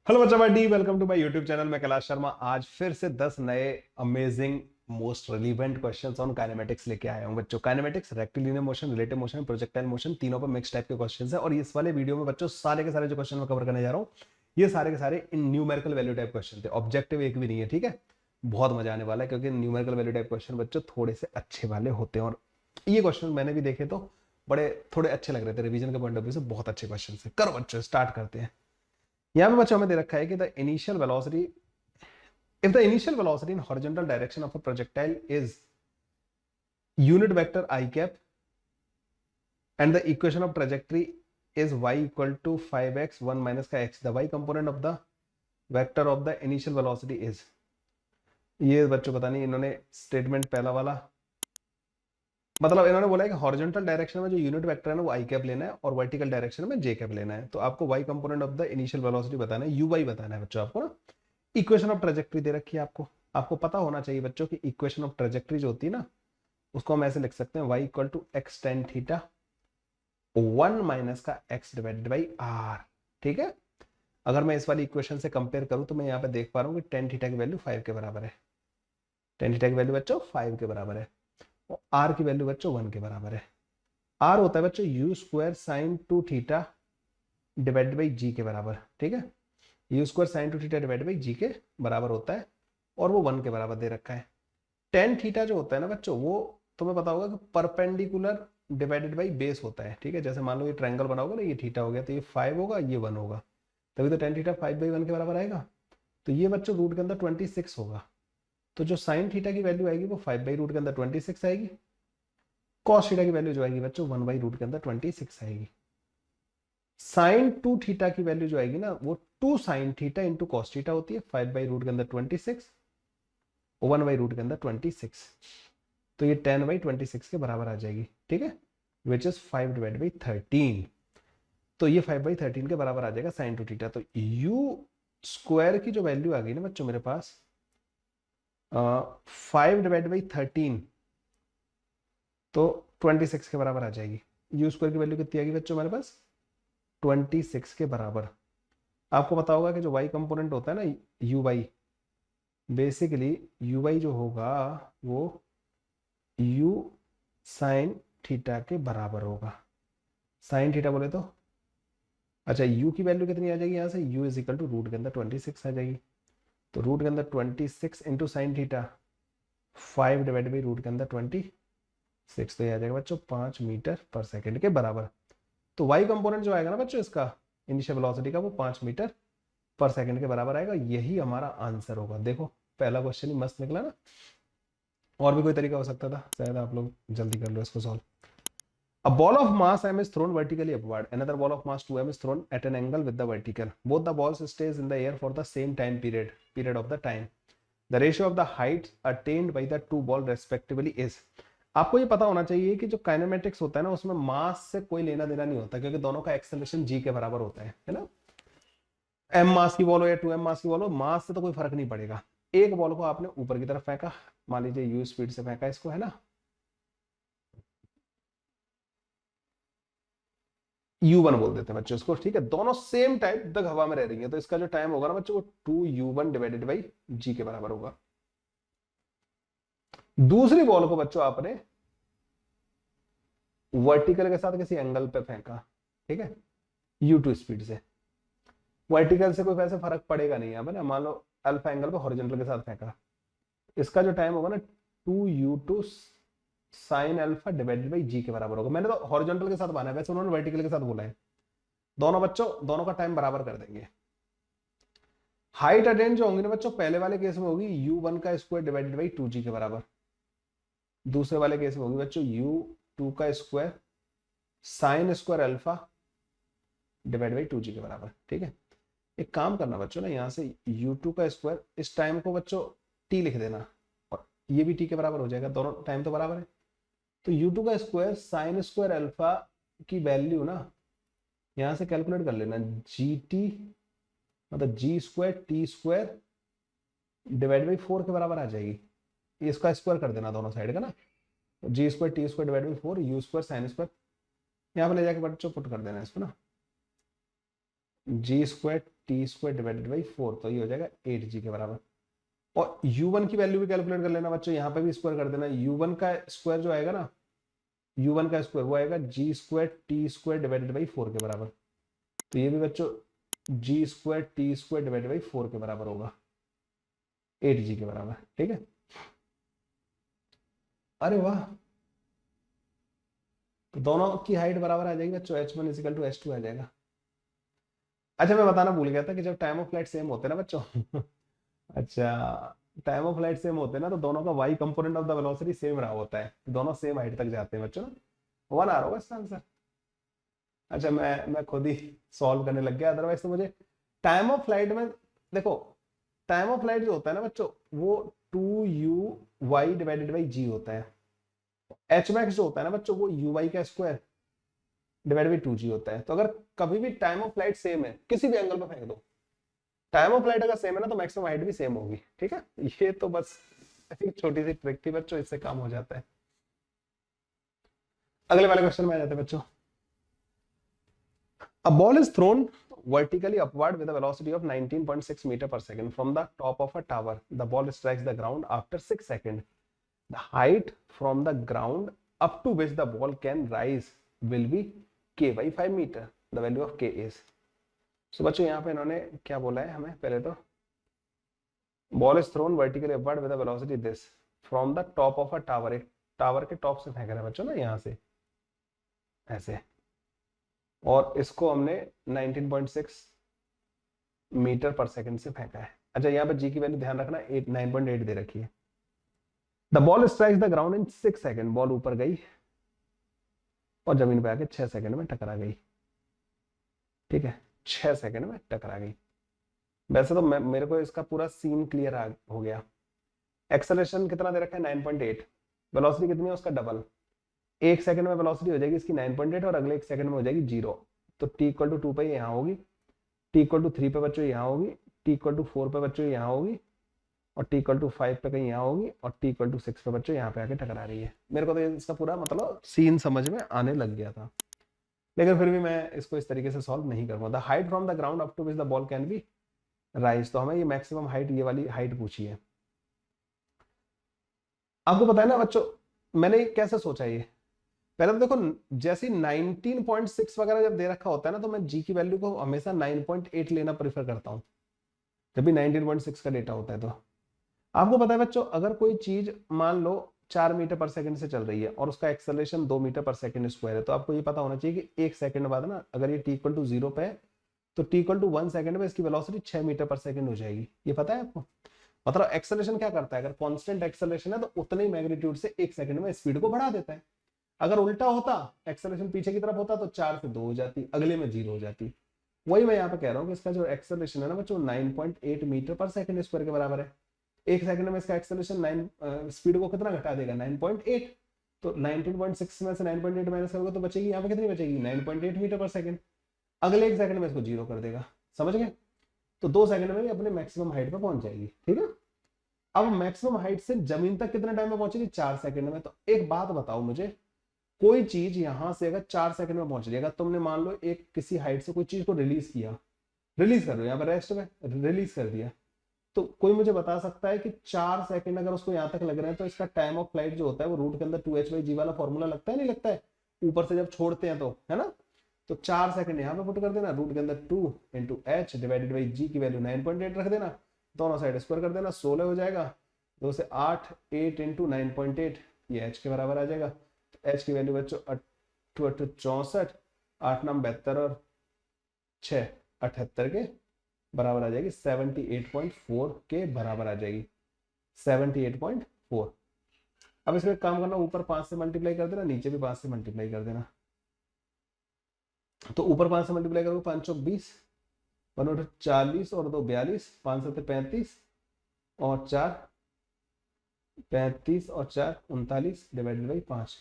Hello बच्चा भाई, welcome to my YouTube channel. मैं कैलाश शर्मा आज फिर से 10 नए amazing most relevant questions on kinematics लेके आया हूं बच्चों। Kinematics, rectilinear motion, relative motion, projectile motion, तीनों पर मिक्स टाइप के क्वेश्चंस है। और इस वाले वीडियो में बच्चों सारे के सारे जो क्वेश्चन मैं कवर करने जा रहा हूं, ये सारे के सारे इन न्यूमेरिकल वैल्यू टाइप क्वेश्चन थे। ऑब्जेक्टिव एक भी नहीं है, ठीक है। बहुत मजा आने वाला है क्योंकि न्यूमेरिकल वैल्यू टाइप क्वेश्चन बच्चों थोड़े से अच्छे वाले होते हैं। और ये क्वेश्चन मैंने भी देखे तो बड़े थोड़े अच्छे लग रहे थे। रिवीजन के पॉइंट ऑफ व्यू से बहुत अच्छे क्वेश्चन है। करो बच्चों, स्टार्ट करते हैं। यहां पे बच्चों हमें दे रखा है कि the initial velocity, if the initial velocity in horizontal direction of a projectile is unit vector I cap and the equation of trajectory is y equal to 5x 1 minus का x, the y component of the vector of the initial velocity is। ये बच्चों पता नहीं इन्होंने statement पहला वाला मतलब इन्होंने बोला है कि हॉरिजॉन्टल डायरेक्शन में जो यूनिट वेक्टर है ना वो आई कैप लेना है और वर्टिकल डायरेक्शन में जे कैप लेना है। तो आपको Y component of the initial velocity बताना है, यू वाई बताना है बच्चों आपको ना। इक्वेशन ऑफ ट्रेजेक्ट्री दे रखी है आपको। आपको पता होना चाहिए बच्चों की इक्वेशन ऑफ ट्रेजेक्ट्री जो होती है ना, उसको हम ऐसे लिख सकते हैं y equal to X tan theta 1 minus का x डिवाइडेड बाई आर। ठीक है। अगर मैं इस वाली इक्वेशन से कंपेयर करूं तो मैं यहाँ पे देख पा रहा हूँ कि टेन थीटा की वैल्यू 5 के बराबर है। टेन थीटा की वैल्यू बच्चों 5 के बराबर है और आर की वैल्यू बच्चों 1 के बराबर है। आर होता है बच्चों u square sine two theta divided by g के बराबर। ठीक है। U square sine two theta divided by g के बराबर होता है और वो 1 के बराबर दे रखा है। टेन थीटा जो होता है ना बच्चों, वो तुम्हें पता होगा कि परपेंडिकुलर डिवाइडेड बाई बेस होता है। ठीक है। जैसे मान लो ये ट्रायंगल बना होगा ना, ये थीटा हो गया तो ये 5 होगा, ये 1 होगा, तभी तो टेन थीटा 5/1 के बराबर आएगा। तो ये बच्चों रूट के अंदर 26 होगा। तो जो साइन थीटा की वैल्यू आएगी वो 5/रूट के अंदर 26 आएगी। कॉस थीटा की वैल्यू जो आएगी बच्चों 1/रूट के अंदर 26 आएगी। साइन टू थीटा की वैल्यू जो आएगी ना वो 2 sine theta into cos theta होती है। 5/रूट के अंदर 26, 1/रूट के अंदर 26। तो ये 10/26 के बराबर आ जाएगी। ठीक है। Which is 5/13। तो ये 5/13 के बराबर आ जाएगा साइन टू थीटा। तो यू स्क्वायर की जो वैल्यू आ गई ना बच्चों मेरे पास 5/13, तो 26 के बराबर आ जाएगी। यू स्क्वायर की वैल्यू कितनी आ गई बच्चों हमारे पास 26 के बराबर। आपको पता होगा कि जो y कंपोनेंट होता है ना U Y, basically U Y जो होगा वो u साइन थीटा के बराबर होगा। साइन थीटा बोले तो अच्छा u की वैल्यू कितनी आ जाएगी यहाँ से, u is equal to root के अंदर 26 आ जाएगी। तो रूट के अंदर 26 into sine theta 5 divide by root के अंदर 26, तो ये आ जाएगा बच्चों 5 मीटर पर सेकेंड के बराबर। तो y कंपोनेंट जो आएगा ना बच्चों इसका इनिशियल वेलोसिटी का वो 5 मीटर पर सेकेंड के बराबर आएगा। यही हमारा आंसर होगा। देखो पहला क्वेश्चन ही मस्त निकला ना। और भी कोई तरीका हो सकता था, शायद आप लोग जल्दी कर लो इसको solve. A ball of mass m is thrown vertically upward. Another ball of mass 2m is thrown at an angle with the vertical. Both the balls stays in the air for the same time period of the time. The ratio of the heights attained by the two ball respectively is। आपको ये पता होना चाहिए कि जो kinematics होता है ना उसमें मास से कोई लेना देना नहीं होता क्योंकि दोनों का एक्सेलरेशन जी के बराबर होता है ना। एम मास की बॉल हो या 2m मास की बॉल हो, मास से तो कोई फर्क नहीं पड़ेगा। एक बॉल को आपने ऊपर की तरफ फेंका, मान लीजिए यू स्पीड से फेंका इसको, है ना, U1 बोल देते हैं बच्चों इसको। ठीक है। दोनों सेम टाइम तक हवा में रह रही है तो इसका जो टाइम होगा ना बच्चों वो 2u1 डिवाइडेड बाई जी के बराबर होगा। दूसरी बॉल को बच्चों आपने वर्टिकल के साथ किसी एंगल पे फेंका, ठीक है, u2 स्पीड से। वर्टिकल से कोई वैसे फर्क पड़ेगा नहीं यहाँ पे ना। मान लो अल्फा एंगल पे हॉरिजॉन्टल के साथ फेंका, इसका जो टाइम होगा ना 2u2 sine alpha divided by g के बराबर होगा। मैंने तो हॉरिजॉन्टल के साथ माना है, वैसे उन्होंने वर्टिकल के साथ बोला है। दोनों बच्चों दोनों का टाइम बराबर कर देंगे। हाइट अटेन जो होंगी ना बच्चों पहले वाले केस में होगी u1 का स्क्वायर डिवाइडेड बाई 2g के बराबर। दूसरे वाले केस में होगी बच्चों u2 का square sine square alpha divide by 2g के बराबर। ठीक है। एक काम करना बच्चों ना, यहाँ से u2 का स्क्वायर इस टाइम को बच्चों t लिख देना और ये भी t के बराबर हो जाएगा, दोनों टाइम तो बराबर है। तो u2 का स्क्वायर साइन स्क्वायर अल्फा की वैल्यू ना यहाँ से कैलकुलेट कर लेना, gt मतलब g square t square divide by 4 के बराबर आ जाएगी। इसका स्क्वायर कर देना दोनों साइड का ना, g square t square divide by 4 u square sine square यहाँ पे ले जाके बच्चों पुट कर देना इसको ना, g square t square divided by 4, तो ये हो जाएगा 8g के बराबर। और u1 की वैल्यू भी कैलकुलेट कर लेना बच्चों, यहाँ पे भी स्क्वायर कर देना। u1 का स्क्वायर जो आएगा ना, u1 का स्क्वायर वो आएगा g square t square divided by 4 के बराबर। तो ये भी बच्चों g square t square divided by 4 के बराबर होगा, 8g के बराबर। ठीक है, अरे वाह, तो दोनों की हाइट बराबर आ जाएगी बच्चों, h1 इजिकल टू h2 आ जाएगा। अच्छा मैं बताना भूल गया था कि जब टाइम ऑफ फ्लाइट सेम होते हैं ना बच्चों अच्छा टाइम ऑफ फ्लाइट सेम होते हैं ना, तो दोनों का y component of the velocity same रहा होता है, दोनों सेम हाइट तक जाते हैं बच्चों ना। 1 आ रहा होगा इसका आंसर। अच्छा मैं खुद ही सॉल्व करने लग गया, अदरवाइज तो मुझे टाइम ऑफ फ्लाइट में, देखो टाइम ऑफ फ्लाइट जो होता है ना बच्चों, वो 2u डिवाइडेड बाई g होता है। एच मैक्स जो होता है ना बच्चों, वो u का स्क्वायर डिवाइड बाई 2g होता है। तो अगर कभी भी टाइम ऑफ फ्लाइट सेम है, किसी भी एंगल पे फेंक दो, टाइम ऑफ फ्लाइट अगर सेम है ना, तो मैक्सिमम हाइट भी सेम होगी। ठीक है, ये तो बस एक छोटी सी ट्रिक थी बच्चों, इससे काम हो जाता है। अगले वाले क्वेश्चन में आ जाते हैं बच्चों। A ball is thrown vertically upward with a velocity of 19.6 meter per second from the top of a tower. The ball strikes the ground after 6 seconds. The height from the ground up to which the ball can rise will be k by 5 meter. The value of k is. So बच्चों यहाँ पे इन्होंने क्या बोला है हमें, पहले तो ball is thrown vertically upward with a velocity this from the top of a tower. एक टावर के टॉप से फेंक रहा है बच्चों ना, यहाँ से ऐसे, और इसको हमने 19.6 मीटर पर सेकंड से फेंका है। अच्छा यहाँ पे जी की वैल्यू ध्यान रखना, 9.8 दे रखी है। The ball strikes the ground in 6 second, ball ऊपर गई और जमीन पे आके 6 सेकंड में टकरा गई। ठीक है, 6 सेकंड में टकरा गई। वैसे तो मेरे को इसका पूरा सीन क्लियर हो गया। एक्सेलरेशन कितना दे रखा है, 9.8। वेलोसिटी कितनी है, उसका डबल। 1 सेकंड में वेलोसिटी हो जाएगी इसकी 9.8 और अगले 1 सेकंड में हो जाएगी 0। तो t इक्वल टू 2 पे यहाँ होगी, t इक्वल टू 3 पे बच्चों यहाँ होगी, t इक्वल टू 4 पे बच्चों यहाँ होगी, और t इक्वल टू 5 पे कहीं यहाँ होगी, और t इक्वल टू 6 पे बच्चों यहाँ पे आके टकरा रही है। मेरे को तो इसका पूरा मतलब सीन समझ में आने लग गया था, लेकिन फिर भी मैं इसको इस तरीके से सॉल्व नहीं करूंगा। The height from the ground up to which the ball can be rise, तो हमें ये मैक्सिमम हाइट, ये वाली हाइट पूछी है। आपको पता है ना बच्चों, मैंने कैसे सोचा ये, पहले तो देखो जैसे 19.6 वगैरह जब दे रखा होता है ना, तो मैं जी की वैल्यू को हमेशा 9.8 लेना प्रेफर करता हूं जब भी 19.6 का डेटा होता है। तो आपको पता है बच्चों, अगर कोई चीज मान लो 4 मीटर पर सेकंड से चल रही है और उसका एक्सेलरेशन 2 मीटर पर सेकंड स्क्वायर है, तो आपको ये पता होना चाहिए कि 1 सेकंड बाद ना, अगर ये t इक्वल टू 0 पे है, तो t इक्वल टू 1 सेकंड में इसकी वेलोसिटी 6 मीटर पर सेकंड हो जाएगी। ये पता है आपको? मतलब एक्सेलरेशन क्या करता है, अगर कांस्टेंट एक्सेलरेशन है तो उतने ही मैग्नीट्यूड से 1 सेकंड में स्पीड को बढ़ा देता है। अगर उल्टा होता, एक्सेलरेशन पीछे की तरफ होता, तो 4 से 2 हो जाती, अगले में 0 हो जाती। वही मैं यहाँ पे कह रहा हूँ कि इसका जो एक्सेलरेशन है ना बच्चों, 9.8 मीटर पर सेकंड स्क्वायर के बराबर है। 1 सेकंड में इसका एक्सेलरेशन 9 स्पीड को कितना घटा देगा, 9.8। तो 19.6 में से 9.8 माइनस करोगे तो बचेगी यहाँ पे कितनी बचेगी, 9.8 मीटर पर सेकंड। अगले 1 सेकंड में इसको 0 कर देगा, समझ गए? तो 2 सेकंड में भी अपने मैक्सिमम हाइट पे पहुंच जाएगी। ठीक है, अब मैक्सिमम हाइट से जमीन तक कितने टाइम में पहुंचेगी, 4 सेकंड में। तो एक बात बताओ मुझे, कोई चीज यहां से अगर 4 सेकंड में पहुंच रही है, अगर तुमने मान लो एक किसी हाइट से कोई चीज को रिलीज किया, रिलीज कर दो यहाँ पर रेस्ट में, रिलीज कर दिया, तो कोई मुझे बता सकता है कि 4 सेकंड अगर उसको यहाँ तक लग रहे हैं, तो इसका टाइम ऑफ फ्लाइट जो होता है वो रूट के अंदर 2h/g वाला फॉर्मूला लगता है, नहीं लगता है? ऊपर से जब छोड़ते हैं तो, है ना? तो 4 सेकंड यहाँ पे पुट कर देना, रूट के अंदर 2 इंटू एच डिवाइडेड बाई जी की वैल्यू 9.8 रख देना, दोनों साइड स्क्वायर कर देना, 16 हो जाएगा। 2 से 8, 8 इंटू 9.8, ये एच के बराबर आ जाएगा। एच की वैल्यू बच्चों 64, 8 9 72 और 6 78 के बराबर आ जाएगी, 78.4 के बराबर आ जाएगी, 78.4। अब इसमें काम करना, ऊपर 5 से मल्टीप्लाई कर देना, नीचे भी 5 से मल्टीप्लाई कर देना। तो ऊपर 5 से मल्टीप्लाई करोगे 5 चौक 20, 1 40 और 2 42, 5 7 35 और 4 35 और 4 39 डिवाइडेड बाई 5,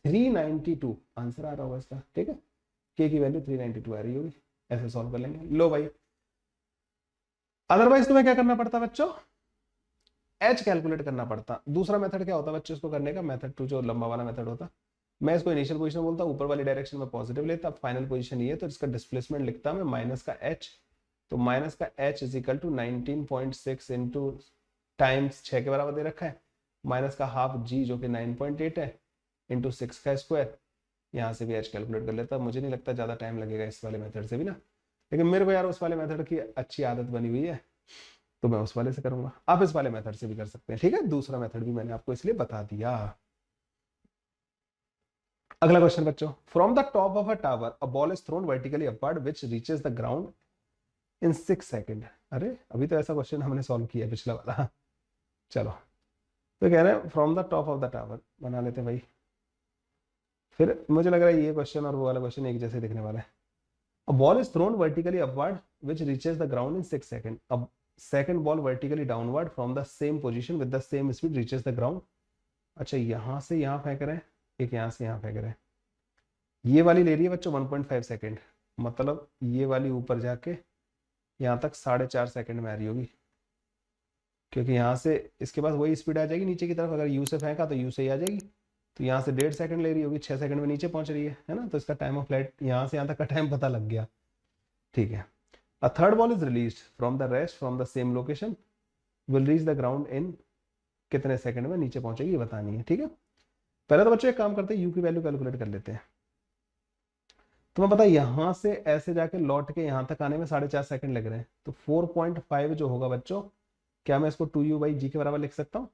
392 आंसर आ रहा होगा इसका। ठीक है, के की वैल्यू 392 आ रही होगी। ऐसे सॉल्व कर लेंगे। लो भाई, अदरवाइज तुम्हें क्या करना पड़ता बच्चों, एच कैलकुलेट करना पड़ता। दूसरा मेथड क्या होता बच्चों इसको करने का, मेथड 2 जो लंबा वाला मेथड होता, मैं इसको इनिशियल पोजीशन बोलता, ऊपर वाली डायरेक्शन में पॉजिटिव लेता, फाइनल पोजीशन ये, तो इसका डिस्प्लेसमेंट लिखता मैं माइनस का एच, तो माइनस का h is equal to 19.6 into times 6 के बराबर दे रखा है, माइनस का हाफ g जो कि 9.8 है इंटू 6 का स्क्वायर। यहाँ से भी h कैलकुलेट कर लेता, मुझे नहीं लगता ज़्यादा टाइम लगेगा इस वाले मेथड से भी ना, लेकिन मेरे को यार उस वाले मेथड की अच्छी आदत बनी हुई है तो मैं उस वाले से करूंगा। आप इस वाले मेथड से भी कर सकते हैं, ठीक है। दूसरा मेथड भी मैंने आपको इसलिए बता दिया। अगला क्वेश्चन बच्चों, from the top of a tower a ball is thrown vertically upward which reaches the ground in 6 second. अरे अभी तो ऐसा क्वेश्चन हमने सॉल्व किया पिछला वाला। चलो तो कह रहे हैं from the top of the tower, बना लेते हैं भाई। फिर मुझे लग रहा है ये क्वेश्चन और वो वाला क्वेश्चन एक जैसे दिखने वाला है। A ball is thrown vertically upward which reaches the ground in 6 second. अब second ball vertically downward from the same position with the same speed reaches the ground. अच्छा यहां से यहां फेंक रहे हैं, एक यहां से यहां फेंक रहे हैं। ये वाली ले रही है बच्चों 1.5 सेकंड, मतलब ये वाली ऊपर जाके यहाँ तक 4.5 सेकंड में आ रही होगी, क्योंकि यहाँ से इसके पास वही स्पीड आ जाएगी नीचे की तरफ। अगर यू से फेंका तो यू से ही आ जाएगी, तो यहाँ से 1.5 सेकंड ले रही होगी, 6 सेकंड में नीचे पहुंच रही है ना। तो इसका टाइम ऑफ फ्लाइट यहाँ से यहाँ तक का टाइम पता लग गया, ठीक है। A third ball is release from the rest from the same location will reach the ground इन कितने सेकंड में नीचे पहुंचेगी ये बतानी है, ठीक है। पहले तो बच्चों एक काम करते हैं, यू की वैल्यू कैलकुलेट कर लेते हैं। तुम्हें पता है यहाँ से ऐसे जाके लौट के यहाँ तक आने में 4.5 सेकंड लग रहे हैं, तो 4.5 जो होगा बच्चों, क्या मैं इसको 2u/g के बराबर लिख सकता हूँ?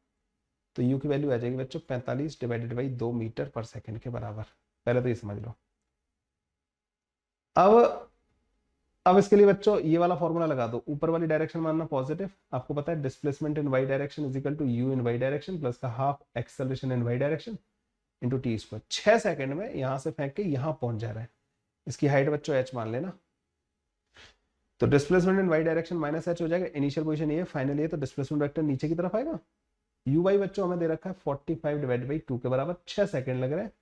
तो u की वैल्यू आ जाएगी बच्चों 45 डिवाइडेड बाई 2 मीटर पर सेकंड के बराबर। पहले तो ये समझ लो। अब इसके लिए बच्चों ये वाला फॉर्मूला लगा दो, ऊपर वाली डायरेक्शन मानना पॉजिटिव। आपको पता है displacement in Y direction is equal to u in Y direction plus का half acceleration in Y direction into t square. 6 second में यहां से फेंक के यहां पहुंच जा रहा है। इसकी हाइट बच्चों h मान लेना, तो displacement in Y direction minus h हो जाएगा। इनिशियल पोजीशन ये, फाइनल ये, तो डिस्प्लेसमेंट वेक्टर नीचे की तरफ आएगा। यू वाई बच्चों हमें दे रखा है 45 डिवाइड बाई 2 के बराबर, 6 सेकंड लग रहे हैं।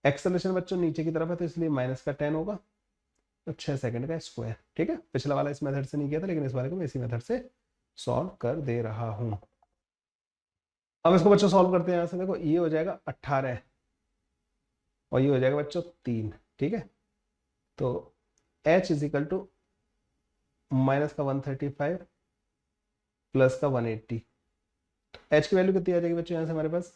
एक्सेलरेशन बच्चों नीचे की तरफ है तो इसलिए माइनस का 10 होगा, तो 6 सेकंड का स्क्वायर, ठीक है। पिछला वाला इस मेथड से नहीं किया था, लेकिन इस वाले को मैं इसी मेथड से सॉल्व कर दे रहा हूं। अब इसको बच्चों सॉल्व करते हैं। यहां से देखो ये हो जाएगा 18 और ये हो जाएगा बच्चों 3, ठीक है। तो h is equal to minus का 135 प्लस का 180। h की वैल्यू कितनी आ जाएगी बच्चों यहाँ से हमारे पास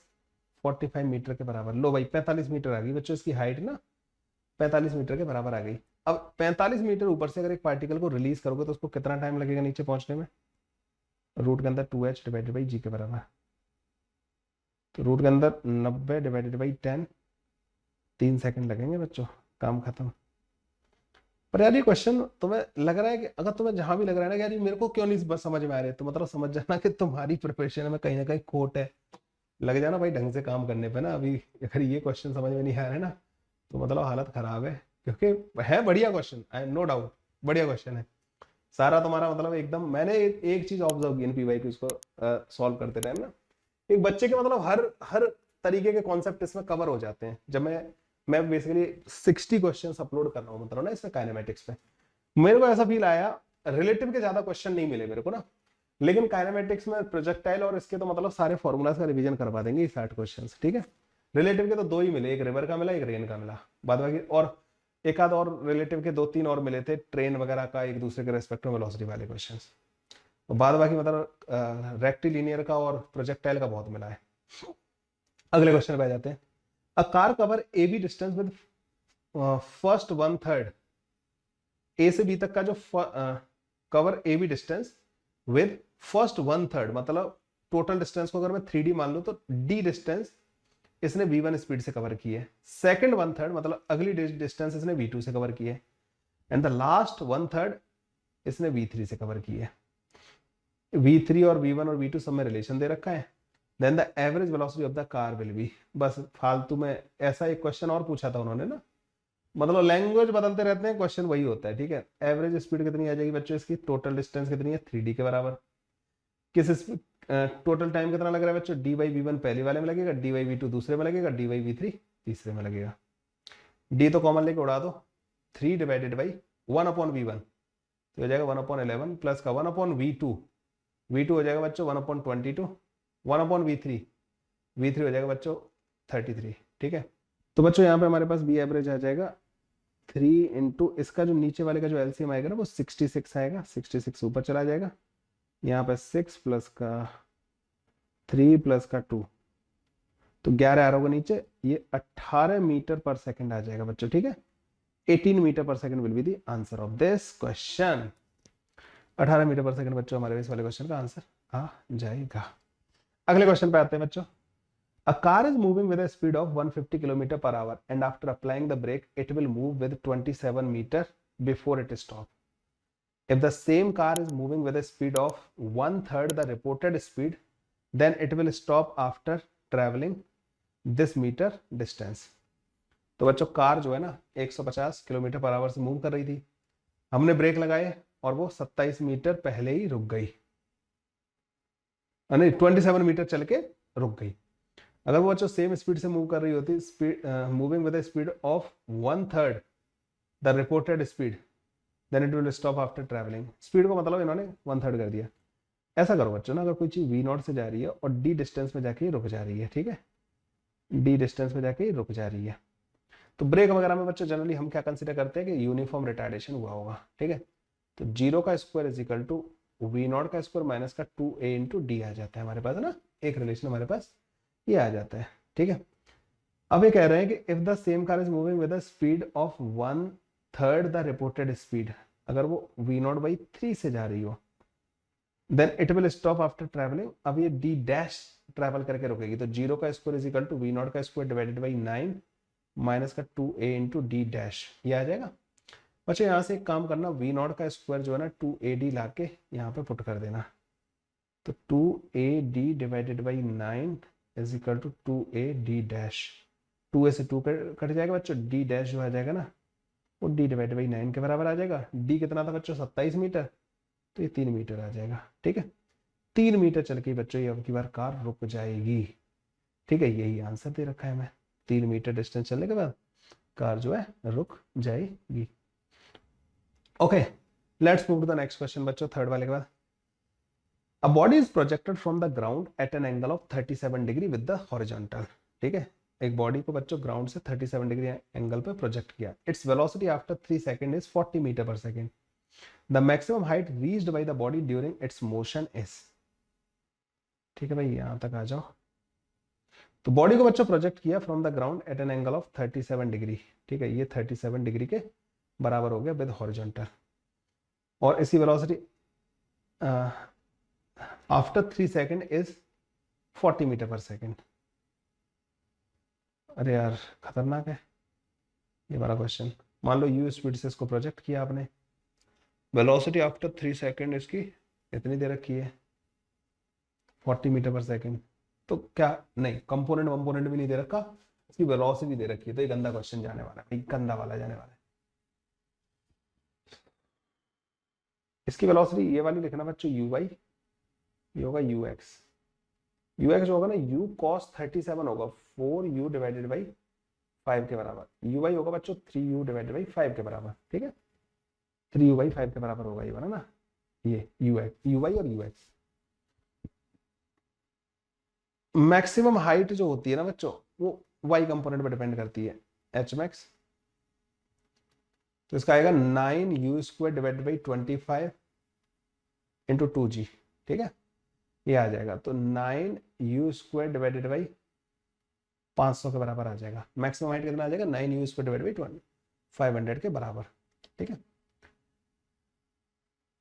45 मीटर के बराबर। लो भाई 45 मीटर आ गई बच्चों, इसकी हाइट ना 45 मीटर के बराबर आ गई। अब 45 मीटर ऊपर से अगर एक पार्टिकल को रिलीज करोगे तो उसको कितना टाइम लगेगा नीचे पहुंचने में? रूट के अंदर 2h डिवाइडेड बाई g के बराबर, तो रूट के अंदर 90 डिवाइडेड बाई 10, 3 सेकंड लगेंगे बच्चों, काम खत्म। पर यार ये क्वेश्चन तुम्हें लग रहा है कि अगर तुम्हें जहां भी लग रहा है ना कि यार ये मेरे को क्यों नहीं समझ में आ रहे, तो मतलब समझ जाना कि तुम्हारी प्रिपरेशन में कहीं ना कहीं खोट है। लग जाना भाई ढंग से काम करने पे ना। अभी अगर ये क्वेश्चन समझ में नहीं आ रहा है ना तो मतलब हालत खराब है, क्योंकि है बढ़िया क्वेश्चन, आई नो डाउट बढ़िया क्वेश्चन है सारा तुम्हारा। मतलब एकदम मैंने एक चीज ऑब्जर्व की पीवाई की, उसको सॉल्व करते टाइम ना, एक बच्चे के मतलब हर हर तरीके के कॉन्सेप्ट इसमें कवर हो जाते हैं। जब मैं बेसिकली 60 क्वेश्चंस अपलोड कर रहा हूँ मतलब ना इसमें काइनेमेटिक्स पे, मेरे को ऐसा फील आया रिलेटिव के ज्यादा क्वेश्चन नहीं मिले मेरे को ना, लेकिन काइनेमेटिक्स में प्रोजेक्टाइल और इसके तो मतलब सारे फॉर्मूलाज का रिवीजन करवा देंगे 60 क्वेश्चन, ठीक है। रिलेटिव के तो 2 ही मिले, एक रिवर का मिला एक रेन का मिला, बाद बाकी और एक आध और रिलेटिव के 2-3 और मिले थे ट्रेन वगैरह का, एक दूसरे के रेस्पेक्ट में वेलोसिटी वाले क्वेश्चन। बाद बाकी मतलब रेक्टिलिनियर का और प्रोजेक्टाइल का बहुत मिला है। अगले क्वेश्चन पे आ जाते हैं। A car cover A B distance with first 1/3, A से बी तक का जो cover A B distance with first 1/3, मतलब टोटल डिस्टेंस को अगर मैं 3D मान लूं तो डी डिस्टेंस इसने v1 स्पीड से कवर की है। सेकंड 1/3 मतलब अगली डिस्टेंस इसने v2 से कवर की है, एंड द लास्ट 1/3 इसने v3 से कवर की है। v3 और v1 और v2 सब में रिलेशन दे रखा है। Then the average velocity of the car will be, बस फालतू में ऐसा एक क्वेश्चन और पूछा था उन्होंने ना, मतलब लैंग्वेज बदलते रहते हैं, क्वेश्चन वही होता है, ठीक है। एवरेज स्पीड कितनी आ जाएगी बच्चों इसकी, टोटल डिस्टेंस कितनी है 3D के बराबर, किस टोटल टाइम कितना लग रहा है बच्चों, dy/v1 पहले वाले में लगेगा, dy/v2 दूसरे में लगेगा, dy/v3 तीसरे में लगेगा। d तो कॉमन लेके उड़ा दो, 3 डिवाइडेड बाई 1/v1 तो हो जाएगा 1/11 प्लस का 1/v2, v2 हो जाएगा बच्चों 1/22, 1/v3, v3 हो जाएगा बच्चों 33, ठीक है। तो बच्चों यहाँ पे हमारे पास बी एवरेज आ जाएगा 3 × इसका जो नीचे वाले का जो एलसीएम आएगा ना वो 66 आएगा, 66 ऊपर चला जाएगा, यहाँ पे 6 प्लस का 3 प्लस का 2, तो 11 आ रहा होगा नीचे, ये 18 मीटर पर सेकंड आ जाएगा बच्चों, ठीक है। 18 मीटर पर second will be the answer of this question. 18 metre पर सेकंड बच्चों हमारे इस वाले क्वेश्चन का आंसर आ जाएगा। अगले क्वेश्चन पे आते हैं बच्चों। A car is moving with a speed of 150 km per hour and after applying the brake, it will move with 27 meter before it stops. If the same car is moving with a speed of 1/3 the reported speed, then it will stop after traveling this meter distance. तो बच्चों car जो है ना 150 kilometre per hour से move कर रही थी, हमने ब्रेक लगाए और वो 27 मीटर पहले ही रुक गई, नहीं 27 मीटर चल के रुक गई। अगर वो बच्चों सेम स्पीड से मूव कर रही होती, speed moving with speed of 1/3 the reported speed, then it will stop after travelling. Speed को मतलब इन्होंने 1/3 कर दिया। ऐसा करो बच्चों ना, अगर कोई चीज v0 से जा रही है और d डिस्टेंस में जाके रुक जा रही है, ठीक है, d डिस्टेंस में जाके रुक जा रही है, तो ब्रेक वगैरह में बच्चों जनरली हम क्या कंसिडर करते हैं कि यूनिफॉर्म रिटार्डेशन हुआ होगा, ठीक है। तो 0 का square is equal to v0 का स्क्वायर माइनस का 2a × d आ जाता है हमारे पास, है ना, एक रिलेशन हमारे पास ये आ जाता है, ठीक है। अब ये कह रहे हैं कि if the same car is moving with the speed of 1/3 the reported speed, अगर वो v0/3 से जा रही हो, then it will stop after travelling. अब ये d डैश ट्रैवल करके रुकेगी, तो 0 का square is equal to v0 का स्क्वायर डिवाइडेड बाई 9 माइनस का 2a × d डैश, ये आ जाएगा। बच्चों यहाँ से एक काम करना, v0 का स्क्वायर जो है ना 2ad ला के यहाँ पे पुट कर देना, तो 2ad divided by 9 is equal to 2ad dash, 2a से 2 कट जाएगा बच्चों, d डैश जो आ जाएगा ना वो d डिवाइडेड बाई 9 के बराबर आ जाएगा। d कितना था बच्चों 27 मीटर, तो ये 3 मीटर आ जाएगा, ठीक है। 3 मीटर चल के बच्चों ये अब की बार कार रुक जाएगी, ठीक है, यही आंसर दे रखा है मैं। 3 मीटर डिस्टेंस चलने के बाद कार जो है रुक जाएगी। Okay, let's move to the next question बच्चों, थर्ड वाले के बाद। A body is projected from the ground at an angle of 37 degree with the horizontal, ठीक है। एक बॉडी को बच्चों ग्राउंड से 37 डिग्री एंगल पे प्रोजेक्ट किया। Its velocity after 3 second is 40 metre पर second. The maximum height reached by the body during its motion is, ठीक है भाई, यहां तक आ जाओ। तो बॉडी को बच्चों प्रोजेक्ट किया from the ground eight an angle of 37 degree, ठीक है, ये 37 डिग्री के बराबर हो गया विद हॉरिजॉन्टल, और इसकी velocity after 3 second is 40 metre पर सेकंड। अरे यार खतरनाक है ये वाला क्वेश्चन। मान लो u स्पीड से इसको प्रोजेक्ट किया आपने, वेलोसिटी आफ्टर 3 सेकंड इसकी इतनी दे रखी है 40 मीटर पर सेकंड, तो क्या नहीं, कंपोनेंट वंपोनेंट भी नहीं दे रखा, इसकी वेलोसिटी दे रखी है, तो ये गंदा क्वेश्चन जाने वाला है, गंदा वाला जाने वाला है। इसकी वेलोसिटी ये वाली लिखना बच्चों u/, ये होगा ux जो होगा ना u cos 37 होगा 4u डिवाइडेड बाई 5 के बराबर, uy होगा बच्चों 3u डिवाइडेड बाई 5 के बराबर, ठीक है, 3u/5 के बराबर होगा ये वाला ना, ये uy और ux। मैक्सिमम हाइट जो होती है ना बच्चों वो y कंपोनेंट पर डिपेंड करती है, hmax, तो इसका आएगा 9u² divided by 25 into 2g, ठीक है, ये आ जाएगा, तो 9u² डिवाइडेड बाई 500 के बराबर आ जाएगा। मैक्सिमम हाइट कितना आ जाएगा 9u² डिवाइडेड बाई 500 के बराबर, ठीक है।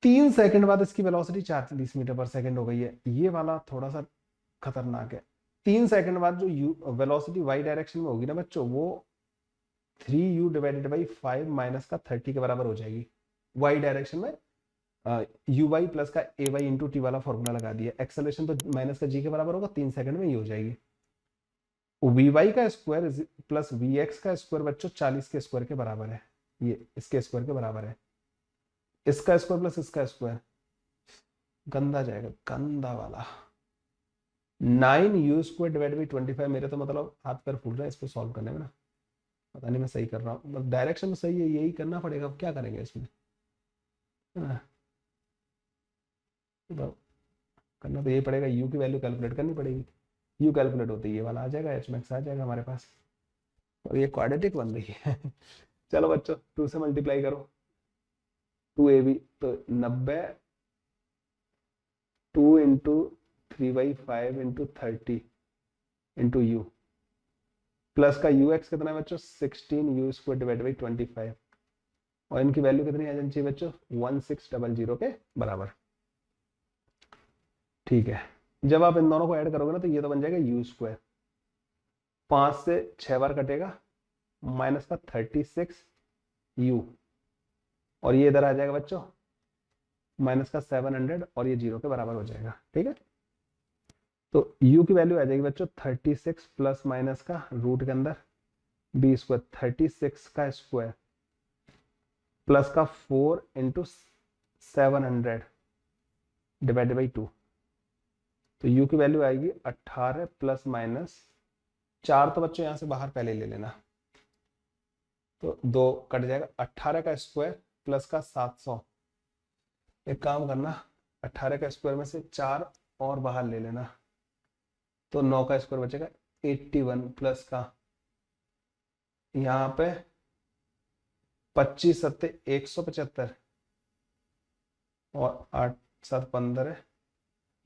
3 सेकंड बाद इसकी वेलोसिटी 40 मीटर पर सेकंड हो गई है, ये वाला थोड़ा सा खतरनाक है। 3 सेकंड बाद जो वेलोसिटी y डायरेक्शन में होगी ना बच्चों वो 3u डिवाइडेड बाई 5 माइनस का 30 के बराबर हो जाएगी। y डायरेक्शन में uy प्लस का ay इंटू टी वाला फॉर्मूला लगा दिया, एक्सेलरेशन तो माइनस का g के बराबर होगा, 3 सेकंड में ये हो जाएगी। vy का स्क्वायर प्लस vx का स्क्वायर बच्चों 40 के स्क्वायर के बराबर है, ये इसके स्क्वायर के बराबर है, इसका स्क्वायर प्लस इसका स्क्वायर गंदा जाएगा, गंदा वाला। 9u² डिवाइड बाई 25, मेरे तो मतलब हाथ पैर फूल रहा है इसको सॉल्व करने में ना, पता नहीं मैं सही कर रहा हूँ, मतलब डायरेक्शन में सही है, यही करना पड़ेगा, अब क्या करेंगे इसमें, तो करना तो यही पड़ेगा, u की वैल्यू कैलकुलेट करनी पड़ेगी, u कैलकुलेट होती है ये वाला आ जाएगा, hmax आ जाएगा हमारे पास, और ये क्वाड्रेटिक बन रही है चलो बच्चों 2 से मल्टीप्लाई करो, 2ab तो 90, 2 into 3/5 into 30 into you, plus का ux कितना है बच्चों 16u² डिवाइड बाई 25, और इनकी वैल्यू कितनी आ जानी चाहिए बच्चों 1600 के बराबर। ठीक है, जब आप इन दोनों को ऐड करोगे ना तो ये तो बन जाएगा u², 5 से 6 बार कटेगा, माइनस का 36u, और ये इधर आ जाएगा बच्चों माइनस का 700, और ये 0 के बराबर हो जाएगा। ठीक है, तो u की वैल्यू आ जाएगी बच्चों 36 प्लस माइनस का रूट के अंदर b², 36 का स्क्वायर प्लस का 4 इंटू 700 डिवाइड बाई 2, तो u की वैल्यू आएगी 18 प्लस माइनस 4, तो बच्चों यहां से बाहर पहले ले लेना, तो 2 कट जाएगा, 18 का स्क्वायर प्लस का 700, एक काम करना 18 का स्क्वायर में से 4 और बाहर ले लेना, तो 9 का स्क्वायर बचेगा 81 प्लस का यहाँ पे 25 सत्ते 175 और 8 7 15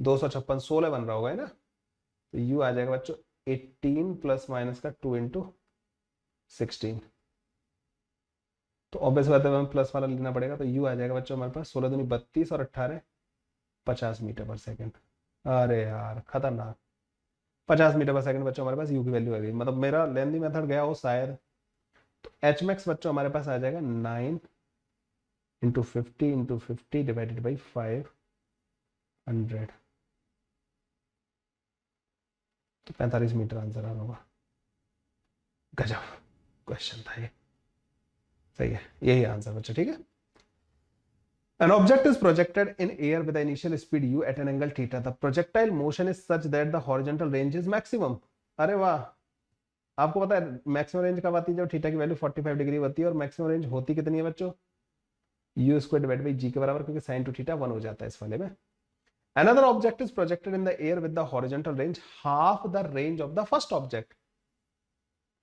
256, 16 बन रहा होगा है ना, तो यू आ जाएगा बच्चों 18 प्लस माइनस का 2 इंटू 16, तो ऑब्वियस बात है हमें प्लस वाला लेना पड़ेगा, तो यू आ जाएगा बच्चों हमारे पास 16 दूनी 32 और 18 50 मीटर पर सेकंड। अरे यार खतरनाक, 50 मीटर पर सेकंड बच्चों हमारे पास यू की वैल्यू आ गई, मतलब मेरा लेंथी मेथड गया हो शायद। तो एच मैक्स बच्चों हमारे पास आ जाएगा 9 इंटू 50 डिवाइडेड बाई 500, तो 45 मीटर आंसर आना होगा। गजब क्वेश्चन था ये, सही है, यही आंसर बच्चों। ठीक है, an object is projected in air with the initial speed u at an angle theta, the projectile motion is such that the horizontal range is maximum। अरे वाह, आपको पता है मैक्सिमम रेंज कब आती है, जब थीटा की वैल्यू 45 डिग्री होती है, और मैक्सिमम रेंज होती कितनी है बच्चों u² डिवाइड बाई जी के बराबर, क्योंकि sin टू थीटा 1 हो जाता है इस वाले में। Another object is projected in the air with the horizontal range half the range of the first object।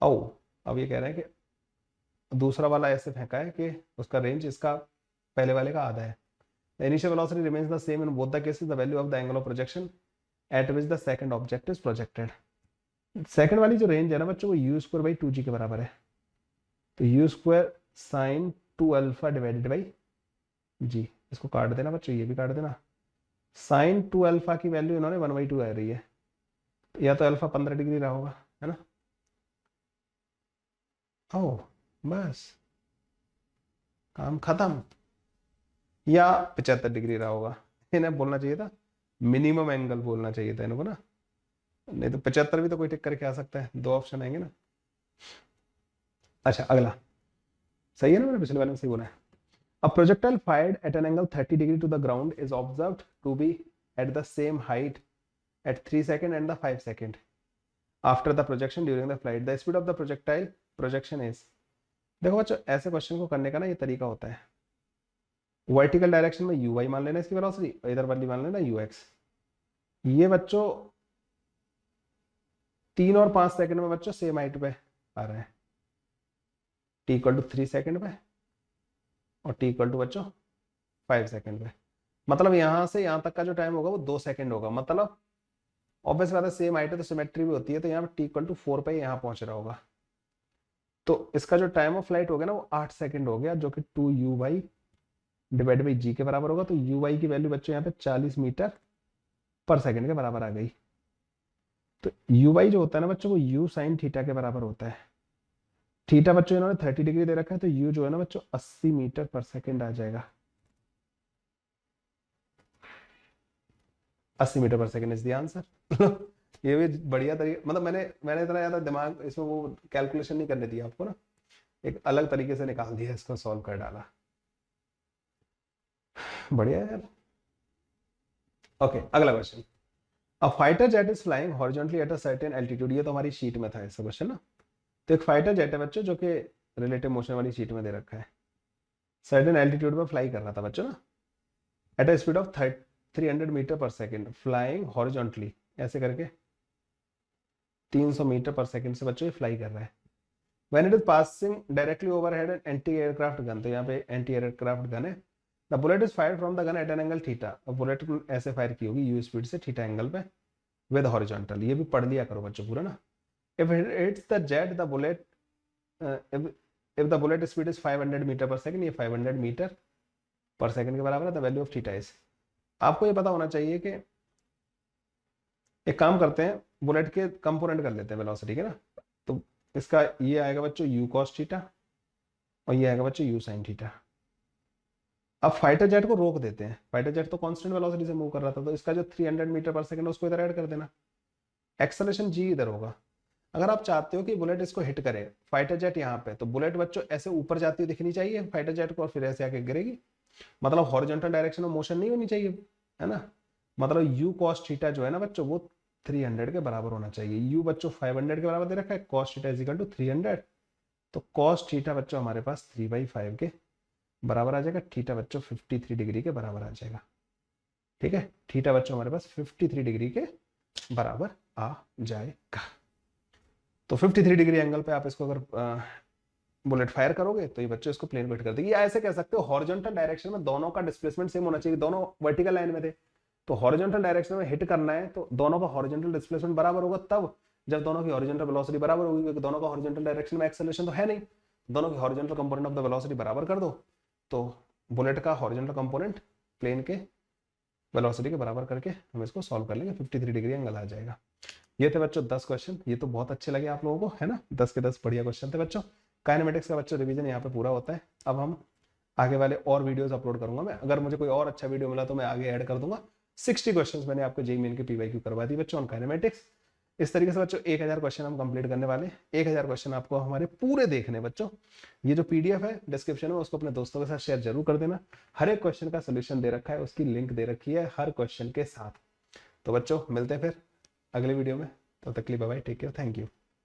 ओ, अब ये कह रहे हैं कि दूसरा वाला ऐसे फेंका है कि उसका रेंज इसका पहले वाले का आधा है। The initial velocity remains the same in both the cases, the value of the angle of projection at which the second object is projected। Second वाली जो रेंज है ना बच्चों वो u² बाई 2g के बराबर है, तो u² sin 2α divided by g, इसको काट देना बच्चों, ये भी काट देना, sin 2α की वैल्यू इन्होंने 1/2 आ रही है, या तो अल्फा 15 डिग्री रहा होगा है ना, ओ बस काम खत्म, या 75 डिग्री रहा होगा, इन्हें बोलना चाहिए था मिनिमम एंगल बोलना चाहिए था इनको ना, नहीं तो 75 भी तो कोई टिक करके आ सकता है, 2 ऑप्शन आएंगे ना। अच्छा अगला, सही है ना, मैंने पिछले वाले में सही बोला है। A projectile fired at an angle 30 degree to the ground is observed to be at the same height at 3 second and the 5 second after the projection during the flight, the speed of the projectile projection is। देखो बच्चों ऐसे question को करने का ना ये तरीका होता है, वर्टिकल डायरेक्शन में यू वाई मान लेना इसकी वेलोसिटी, और इधर वाली मान लेना यू एक्स। ये बच्चों 3 और 5 सेकंड में बच्चों सेम हाइट पे आ रहे हैं, t इक्वल टू 3 सेकंड पे और t इक्वल टू बच्चों 5 सेकंड पे, मतलब यहां से यहां तक का जो टाइम होगा वो 2 सेकंड होगा, मतलब ऑब्वियस बात है सेम हाइट है तो सिमेट्री भी होती है, तो यहाँ पे t इक्वल टू 4 पे यहाँ पहुंच रहा होगा, तो इसका जो टाइम ऑफ फ्लाइट हो गया ना वो 8 सेकंड हो गया, जो कि 2u/, डिवाइड बाई जी के बराबर होगा, तो u/, की वैल्यू बच्चों यहाँ पे 40 मीटर पर सेकंड के बराबर आ गई। तो u/, जो होता है ना बच्चों वो u sin थीटा के बराबर होता है, थीटा बच्चों इन्होंने 30 डिग्री दे रखा है, तो u जो है ना बच्चों 80 मीटर पर सेकंड आ जाएगा, 80 मीटर पर सेकंड इज द आंसर। ये भी बढ़िया तरीके, मतलब मैंने इतना ज्यादा दिमाग इसमें वो कैलकुलेशन नहीं करने दिया आपको ना, एक अलग तरीके से निकाल दिया, इसको सॉल्व कर डाला, बढ़िया यार। ओके अगला question, a fighter jet is flying horizontally at a certain altitude, ये तो हमारी शीट में था ऐसा क्वेश्चन ना, तो एक फाइटर जेट है बच्चों जो कि रिलेटिव मोशन वाली शीट में दे रखा है, सर्टेन एल्टीट्यूड पर फ्लाई कर रहा था बच्चों ना, at a speed of 300 metre per second flying horizontally, ऐसे करके 300 मीटर पर सेकेंड से बच्चों ये फ्लाई कर रहा है, when it is passing directly overhead an anti aircraft gun, तो यहाँ पे एंटी एयरक्राफ्ट गन है, the bullet is fired from the gun at an angle theta, और बुलेट ऐसे फायर की होगी यू स्पीड से थीटा एंगल पे विद हॉरिजॉन्टल, ये भी पढ़ लिया करो बच्चों पूरा ना। If it hits the jet the bullet, if the bullet speed is 500 metre पर सेकंड, ये 500 मीटर पर सेकंड के बराबर है, the value of theta is, आपको ये पता होना चाहिए कि एक काम करते हैं, बुलेट के कंपोनेंट कर लेते हैं वेलोसिटी के ना, तो इसका ये आएगा बच्चों यू कॉस थीटा, और ये आएगा बच्चों यू साइन थीटा। अब फाइटर जेट को रोक देते हैं, फाइटर जेट तो कांस्टेंट वेलोसिटी से मूव कर रहा था, तो इसका जो 300 मीटर पर सेकंड है उसको इधर ऐड कर देना, एक्सेलरेशन जी इधर होगा। अगर आप चाहते हो कि बुलेट इसको हिट करे, फाइटर जेट यहाँ पे, तो बुलेट बच्चों ऐसे ऊपर जाती हुई दिखनी चाहिए फाइटर जेट को, और फिर ऐसे आके गिरेगी, मतलब हॉरिजॉन्टल डायरेक्शन में मोशन नहीं होनी चाहिए, है ना। मतलब यू कॉस थीटा जो है ना बच्चों, वो 300 के बराबर होना चाहिए। यू बच्चों 500 के बराबर दे रखा है, cos theta is equal to 300, तो कॉस थीटा बच्चों हमारे पास 3/5 के बराबर आ जाएगा, थीटा बच्चों 53 डिग्री के बराबर आ जाएगा। ठीक है, थीटा बच्चों हमारे पास 53 डिग्री के बराबर आ जाएगा। तो 53 डिग्री एंगल पे आप इसको अगर बुलेट फायर करोगे तो ये बच्चों इसको प्लेन को हिट कर देगी। या ऐसे कह सकते हो हॉरिजॉन्टल डायरेक्शन में दोनों का डिस्प्लेसमेंट सेम होना चाहिए, दोनों वर्टिकल लाइन में थे, तो हॉरिजॉन्टल डायरेक्शन में हिट करना है तो दोनों का हॉरिजॉन्टल डिस्प्लेसमेंट बराबर होगा, तब जब दोनों की हॉरिजॉन्टल वेलोसिटी बराबर होगी, क्योंकि दोनों का हॉरिजॉन्टल डायरेक्शन में एक्सेलरेशन तो है नहीं, दोनों की horizontal component of the velocity बराबर कर दो, तो बुलेट का हॉरिजॉन्टल कंपोनेंट प्लेन के वेलोसिटी के बराबर करके हम इसको सॉल्व कर लेंगे, 53 डिग्री एंगल आ जाएगा। ये थे बच्चों 10 क्वेश्चन, ये तो बहुत अच्छे लगे आप लोगों को, है ना, 10 के 10 बढ़िया क्वेश्चन थे बच्चों। काइनेमेटिक्स का बच्चों रिवीजन यहाँ पे पूरा होता है। अब हम आगे वाले और वीडियोस अपलोड करूंगा मैं, अगर मुझे कोई और अच्छा वीडियो मिला तो मैं आगे ऐड कर दूंगा। 60 क्वेश्चंस मैंने आपको जेईई मेन की पीवाईक्यू करवा दी बच्चों ऑन काइनेमेटिक्स। इस तरीके से बच्चों 1000 क्वेश्चन हम कंप्लीट करने वाले, 1000 क्वेश्चन आपको हमारे पूरे देखने बच्चों। ये जो पीडीएफ है डिस्क्रिप्शन में, उसको अपने दोस्तों के साथ शेयर जरूर कर देना। हर एक क्वेश्चन का सोल्यूशन दे रखा है, उसकी लिंक दे रखी है हर क्वेश्चन के साथ। तो बच्चों मिलते हैं फिर अगले वीडियो में, तब तक के लिए bye bye, take care, thank you.